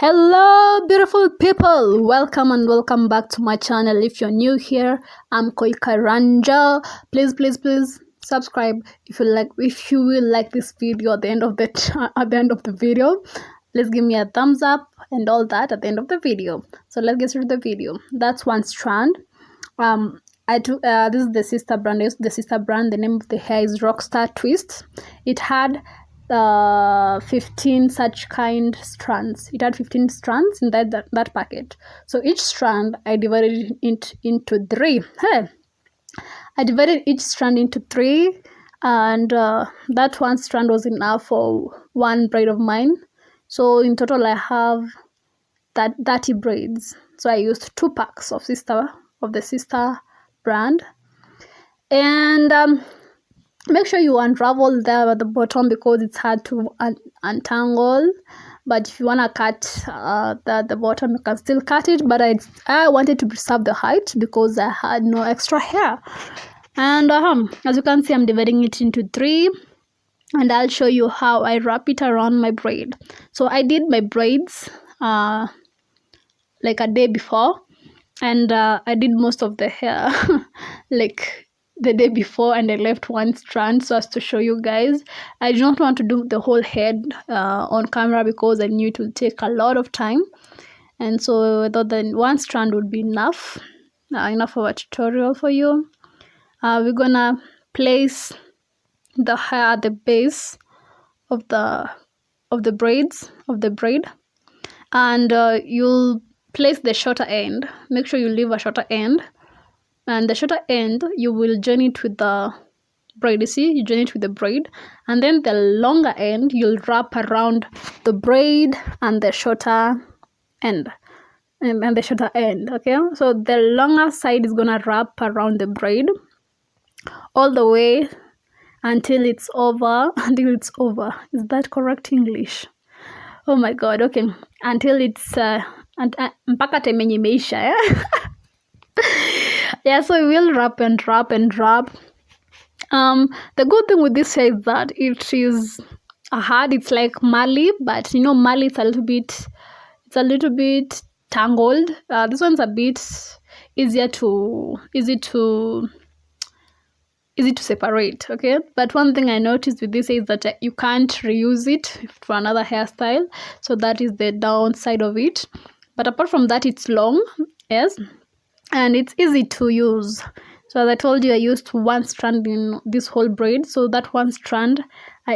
Hello beautiful people, welcome and welcome back to my channel. If you're new here, I'm Koikaranja. Please subscribe if you will like this video at the end of the video. Let's give me a thumbs up and all that at the end of the video. So let's get through the video. That's one strand. This is the sister brand. The name of the hair is Rockstar Twist. It had 15 such kind strands. It had 15 strands in that packet. So each strand I divided it into three. I divided each strand into three, and that one strand was enough for one braid of mine. So in total I have 30 braids. So I used 2 packs of the sister brand, and make sure you unravel there at the bottom because it's hard to untangle. But if you want to cut the bottom, you can still cut it, but I wanted to preserve the height because I had no extra hair. And as you can see, I'm dividing it into 3, and I'll show you how I wrap it around my braid. So I did my braids like a day before, and I did most of the hair like the day before, and I left one strand so as to show you guys. I do not want to do the whole head on camera because I knew it will take a lot of time, and so I thought that one strand would be enough of a tutorial for you. We're gonna place the hair at the base of the braid, and you'll place the shorter end. Make sure you leave a shorter end, and the shorter end you will join it with the braid. You see, you join it with the braid, and then the longer end you'll wrap around the braid and the shorter end, and the shorter end. Okay, so the longer side is gonna wrap around the braid all the way until it's over. Is that correct English? Oh my god. Okay, until it's mpaka time yenye imeisha. Yeah, so we will wrap and wrap and wrap. The good thing with this hair is that it is hard. It's like marley, but you know, marley is a little bit tangled. This one's a bit easy to separate. Okay, but one thing I noticed with this is that you can't reuse it for another hairstyle, so that is the downside of it. But apart from that, it's long, yes, and it's easy to use. So as I told you, I used one strand in this whole braid. So that one strand,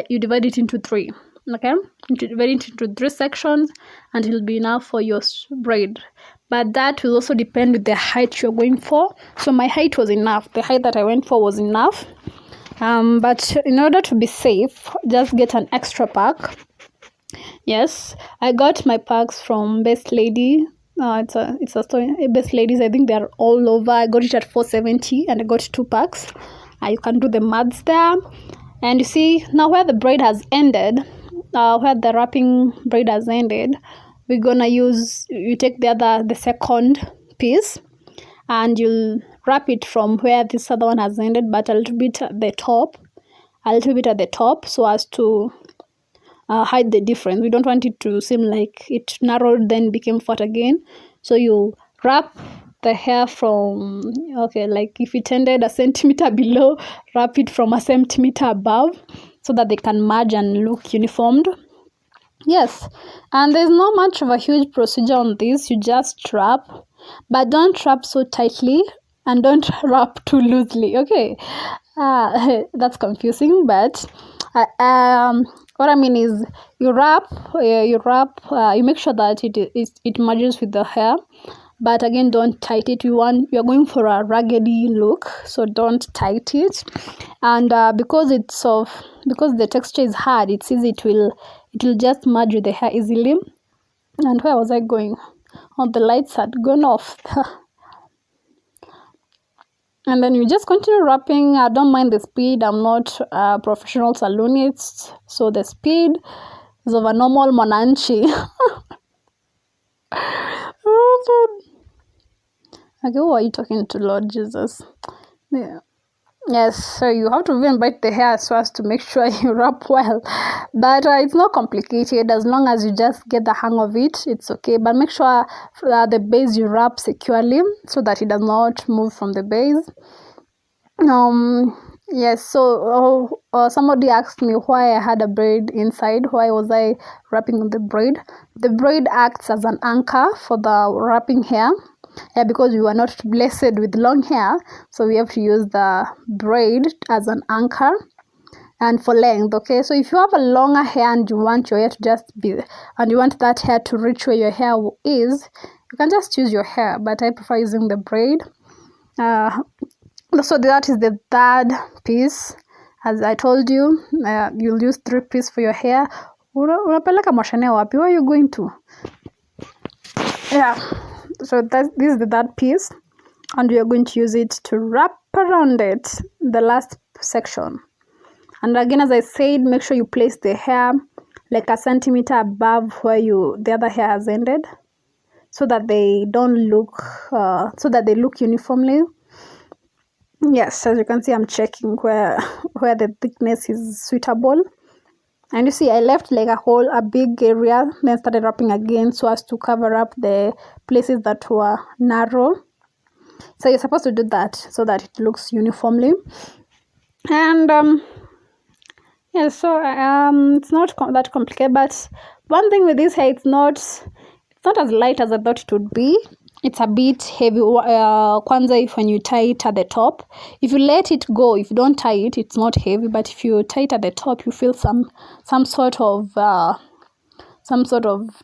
you divide it into 3. Okay, you divide it into 3 sections, and it will be enough for your braid. But that will also depend with the height you're going for. So my height was enough. The height that I went for was enough. But in order to be safe, just get an extra pack. Yes, I got my packs from Best Lady. It's a store, Best Ladies. I think they're all over. I got it at 470, and I got 2 packs. You can do the maths there. And you see now where the braid has ended, where the wrapping braid has ended, we're gonna use, you take the second piece, and you'll wrap it from where this other one has ended, but a little bit at the top, so as to hide the difference. We don't want it to seem like it narrowed then became flat again. So you wrap the hair from, okay, like if it ended a centimeter below, wrap it from a centimeter above, so that they can merge and look uniformed. Yes, and there's not much of a huge procedure on this. You just wrap, but don't wrap so tightly, and don't wrap too loosely. Okay, that's confusing, but what I mean is you wrap, you make sure that it merges with the hair, but again, don't tight it. You're going for a raggedy look, so don't tight it. And because the texture is hard, it's easy, it will just merge with the hair easily. And where was I going? Oh, the lights had gone off. And then you just continue wrapping. I don't mind the speed. I'm not a professional salonist, so the speed is of a normal monanchi. Okay, who are you talking to, Lord Jesus? Yeah. Yes, so you have to even bite the hair so as to make sure you wrap well. But it's not complicated. As long as you just get the hang of it, it's okay. But make sure the base you wrap securely so that it does not move from the base. Yes, so somebody asked me why I had a braid inside. Why was I wrapping the braid? The braid acts as an anchor for the wrapping hair. Yeah, because we were not blessed with long hair, so we have to use the braid as an anchor and for length. Okay, so if you have a longer hair and you want your hair to just be, and you want that hair to reach where your hair is, you can just use your hair, but I prefer using the braid. So that is the third piece. As I told you, you'll use 3 pieces for your hair. Unapeleka moshene wapi? Where are you going to? Yeah, so this is the third piece, and we are going to use it to wrap around it, the last section. And again, as I said, make sure you place the hair like a centimeter above where the other hair has ended, so that they don't look so that they look uniformly. Yes, as you can see, I'm checking where the thickness is suitable. And you see, I left like a big area, then started wrapping again so as to cover up the places that were narrow. So you're supposed to do that so that it looks uniformly. And yeah, so it's not that complicated, but one thing with this hair, it's not as light as I thought it would be. It's a bit heavy. Kwanza, when you tie it at the top, if you let it go, if you don't tie it, it's not heavy. But if you tie it at the top, you feel some sort of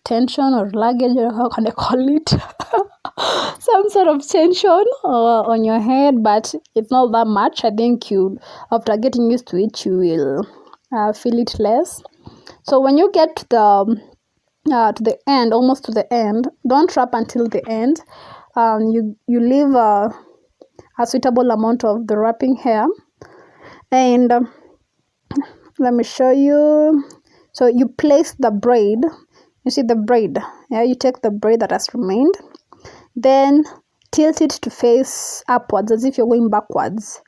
tension or luggage, or how can I call it? Some sort of tension on your head, but it's not that much. I think after getting used to it, you will feel it less. So when you get to the end, almost to the end, don't wrap until the end. You leave a suitable amount of the wrapping hair, and let me show you. So you place the braid. You see the braid. Yeah, you take the braid that has remained, then tilt it to face upwards as if you're going backwards.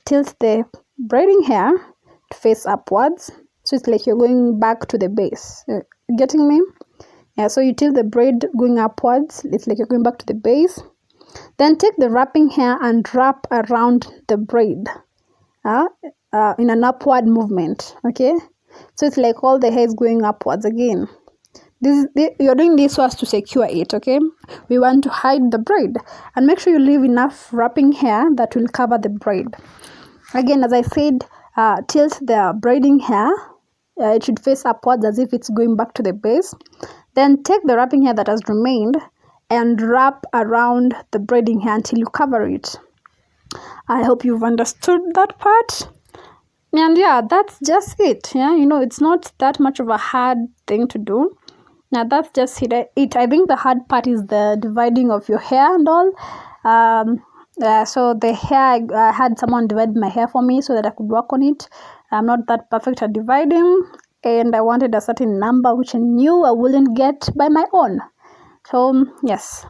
Tilt the braiding hair to face upwards, so it's like you're going back to the base. Getting me? Yeah, so you tilt the braid going upwards, it's like you're going back to the base. Then take the wrapping hair and wrap around the braid in an upward movement. Okay, so it's like all the hair is going upwards again. You're doing this so as to secure it. Okay, we want to hide the braid, and make sure you leave enough wrapping hair that will cover the braid. Again, as I said, tilt the braiding hair. It should face upwards as if it's going back to the base. Then take the wrapping hair that has remained and wrap around the braiding hair until you cover it. I hope you've understood that part. And yeah, that's just it. Yeah, it's not that much of a hard thing to do. Now that's just it. I think the hard part is the dividing of your hair and all. So the hair, I had someone divide my hair for me so that I could work on it. I'm not that perfect at dividing, and I wanted a certain number which I knew I wouldn't get by my own. So yes,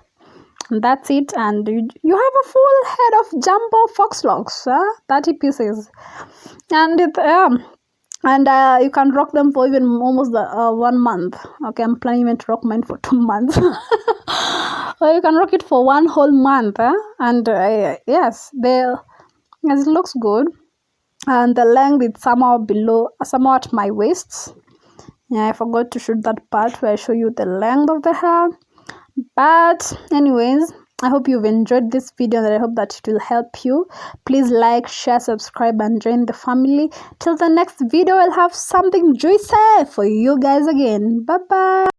that's it. And you have a full head of jumbo fox locks, 30 pieces, and you can rock them for even almost 1 month. Okay, I'm planning to rock mine for 2 months. Or you can rock it for 1 whole month, and yes, it looks good. And the length is somewhat at my waist. Yeah, I forgot to shoot that part where I show you the length of the hair. But anyways, I hope you've enjoyed this video, and I hope that it will help you. Please like, share, subscribe, and join the family. Till the next video, I'll have something juicy for you guys again. Bye bye.